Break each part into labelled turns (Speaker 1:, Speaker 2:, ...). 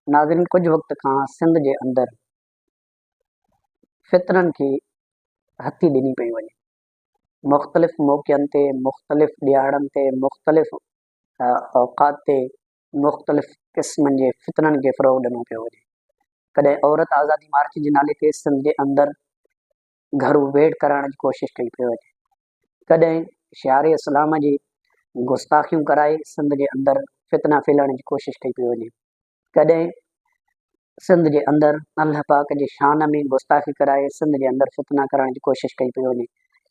Speaker 1: नाज़रीन, कुछ वक़्त खां सिंध जे अंदरि फितरनि खे हथी ॾिनी पई वञे। मुख़्तलिफ़ मौक़नि ते, मुख़्तलिफ़ ॾियारनि ते, मुख़्तलिफ़ औक़ात ते मुख़्तलिफ़ क़िस्मनि जे फितरनि खे फ़रोग़ ॾिनो पियो वञे। कॾहिं औरत आज़ादी मार्च जे नाले ते सिंध जे अंदरि घरू वेड़ कराइण जी कोशिशि कई पई वञे। कॾहिं शिआरे इस्लाम जी गुस्ताखियूं कराए सिंध जे अंदरि फितना फैलाइण जी कोशिशि कई पई वञे। कॾहिं सिंध जे अंदरि अल्लाह पाक जी शान में गुस्ताखी कराए सिंध जे अंदरि फितना करण जी कोशिशि कई पई वञे।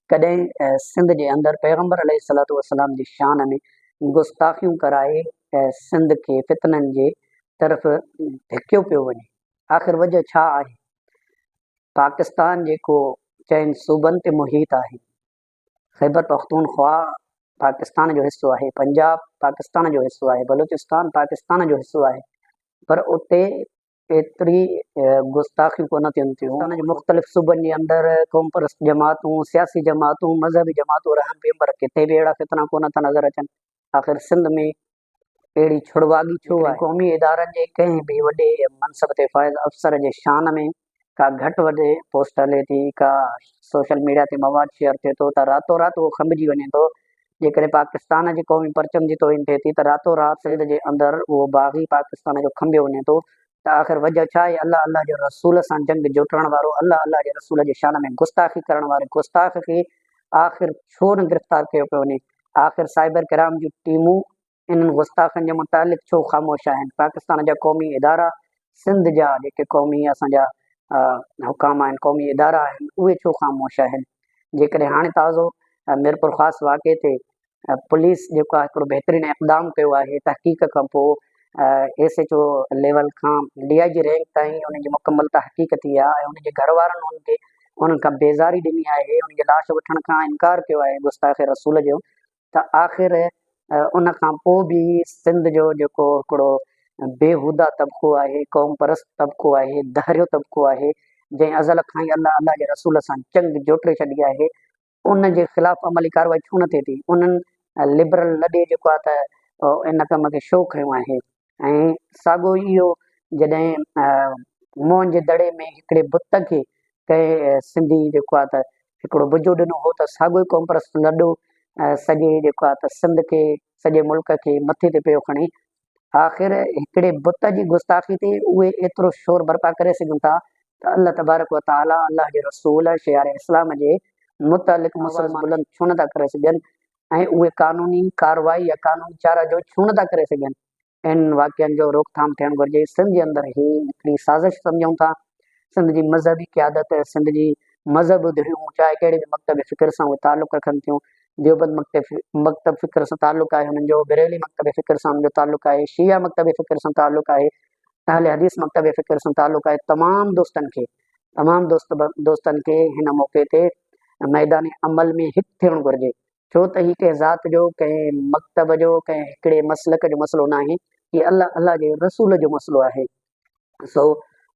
Speaker 1: कॾहिं सिंध जे अंदरि पैगम्बर अलैहिस्सलातु वस्सलाम जी शान में गुस्ताखियूं कराए सिंध खे फितननि जे तरफ़ धिकियो पियो वञे। आख़िर वजह छा आहे? पाकिस्तान जेको चइनि सूबनि ते मुहित आहे, ख़ैबर पख्तूनख्वा पाकिस्तान जो हिसो आहे, पंजाब पाकिस्तान जो हिसो आहे, बलूचिस्तान पाकिस्तान जो हिसो आहे, पर उते एतिरी गुस्ताखियूं कोन थियनि थियूं। पाकिस्तान जे मुख़्तलिफ़ सूबनि जे अंदरि क़ौम परस्त जमातूं, सियासी जमातूं, मज़हबी जमातूं रहनि पियूं, पर किथे बि अहिड़ा फितना कोन था नज़र अचनि। आख़िर सिंध में अहिड़ी छुड़वागी छो आहे? क़ौमी इदारनि जे कंहिं बि वॾे मनसब ते फ़ाइज़ अफ़सर जे शान में का घटि वधि पोस्ट हले थी, का सोशल मीडिया ते मवाद शेयर थिए थो, त रातो राति उहो खंभिजी वञे थो। जेकॾहिं पाकिस्तान जे क़ौमी परचम जी तोहिन थिए थी, त रातो राति सिंध जे अंदरि उहो बाग़ी पाकिस्तान जो खंभियो वञे थो। त आख़िर वजह छा आहे? अल्लाह जे रसूल सां जंग जोटण वारो, अल्लाह जे रसूल जे शान में गुस्ताखी करण वारे गुस्ताख खे आख़िर छो न गिरफ़्तार कयो पियो वञे? आख़िर साइबर क्राइम जूं टीमूं इन्हनि गुस्ताखनि जे मुतालिक़ छो ख़ामोश आहिनि? पाकिस्तान जा क़ौमी इदारा, सिंध जा जेके क़ौमी असांजा हुकाम आहिनि, क़ौमी इदारा आहिनि, उहे छो ख़ामोश आहिनि? जेकॾहिं हाणे ताज़ो मीरपुर ख़ासि वाक़े ते पुलिस जेको आहे हिकिड़ो बहितरीनु इक़दाम कयो आहे, तहक़ीक़ खां पोइ SHO लेवल खां DIG रैंक ताईं उन्हनि जी मुकमल तहक़ीक़ थी आहे ऐं उनजे घर वारनि उन्हनि खां बेज़ारी ॾिनी आहे, उनजी लाश वठण खां इनकार कयो आहे गुस्ताख़ रसूल जो। त आख़िर उन खां पोइ बि सिंध जो जेको हिकिड़ो बेहूदा तबिक़ो आहे, क़ौम परस्त तबिक़ो आहे, दहरियो तबिक़ो आहे, जंहिं अज़ल खां ई अल्लाह जे रसूल सां जंग जोटे छॾी आहे, उन जे ख़िलाफ़ अमली कार्रवाई छो न थिए थी? उन्हनि लिबरल लॾे जेको आहे त इन कम खे छो खयो आहे? ऐं साॻियो इहो जॾहिं मोहन जे दड़े में हिकिड़े बुत खे कंहिं सिंधी जेको आहे त हिकिड़ो बुजो ॾिनो हो, त साॻियो ई क़ौम परस्त लॾो सॼे जेको आहे त सिंध खे, सॼे मुल्क खे मथे ते पियो खणे। आख़िर हिकिड़े बुत जी गुस्ताखी ते उहे एतिरो शोर बर्पा करे सघनि था त अल्लाह तबारक व तआला, अल्लाह जे रसूल शियारे इस्लाम जे मुतालिक़ मुसलमान बुलंद छो नथा करे सघनि ऐं उहे क़ानूनी कार्रवाई या क़ानूनी चारा जो छो नथा करे सघनि? इन वाक़िअनि जो रोकथाम थियणु घुरिजे। सिंध जे अंदरि ही हिकिड़ी साज़िश सम्झूं था। सिंध जी मज़हबी क़यादत, सिंध जी मज़हब धुरियूं, चाहे कहिड़े बि मकतब फ़िक्र सां उहे तालुक़ रखनि थियूं। देवबंद मकतब फ़िक्र सां तालुक़ आहे हुननि जो, बरेली मकतब फ़िक्र सां हुननि जो तालुक़ आहे, शिया मकतब फ़िक्र सां तालुक़ आहे, अहले हदीस मकतब फ़िक्र सां तालुक़ आहे। तमामु दोस्तनि खे हिन मौक़े ते मैदानी अमल में हिकु थियणु घुरिजे, छो त ही कंहिं ज़ात जो, कंहिं मकतब जो, कंहिं हिकिड़े मसलक जो मसइलो न आहे, हीअ अल्लाह जे रसूल जो मसइलो आहे। सो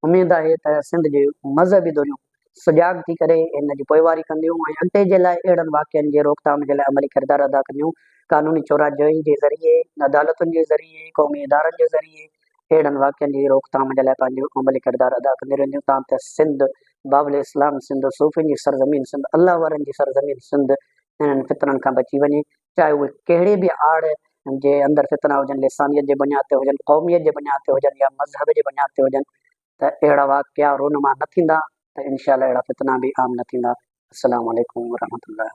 Speaker 1: उमेदु आहे त सिंध जे मज़हबी धुरियूं सुजाग थी करे इन जी पोइवारी कंदियूं ऐं अॻिते जे लाइ अहिड़नि वाक़िअनि जे रोकथाम जे लाइ अमली किरदार अदा कंदियूं। क़ानूनी चौराजोई जे ज़रिए, अदालतुनि जे ज़रिए, क़ौमी इदारनि जे ज़रिए अहिड़नि वाक़िअनि जी रोकथाम जे लाइ पंहिंजो अमली किरदार अदा कंदियूं रहंदियूं, तां त सिंध बाबुल इस्लाम सिंध, सूफ़ियुनि जी सरज़मीन सिंध, अल्लाह वारनि जी सरज़मीन सिंध इन्हनि फितरनि खां बची वञे, चाहे उहे कहिड़े बि आड़ जे अंदरि फितना हुजनि, लिसानियत जे बुनियाद ते हुजनि, क़ौमियत जे बुनियाद ते हुजनि या मज़हब जे बुनियाद ते हुजनि, त अहिड़ा वाक़िआ रोनुमा न थींदा, त इनशा अल्लाह अहिड़ा फितना बि आम न थींदा। अस्सलामु अलैकुम वरहमतुल्लाह।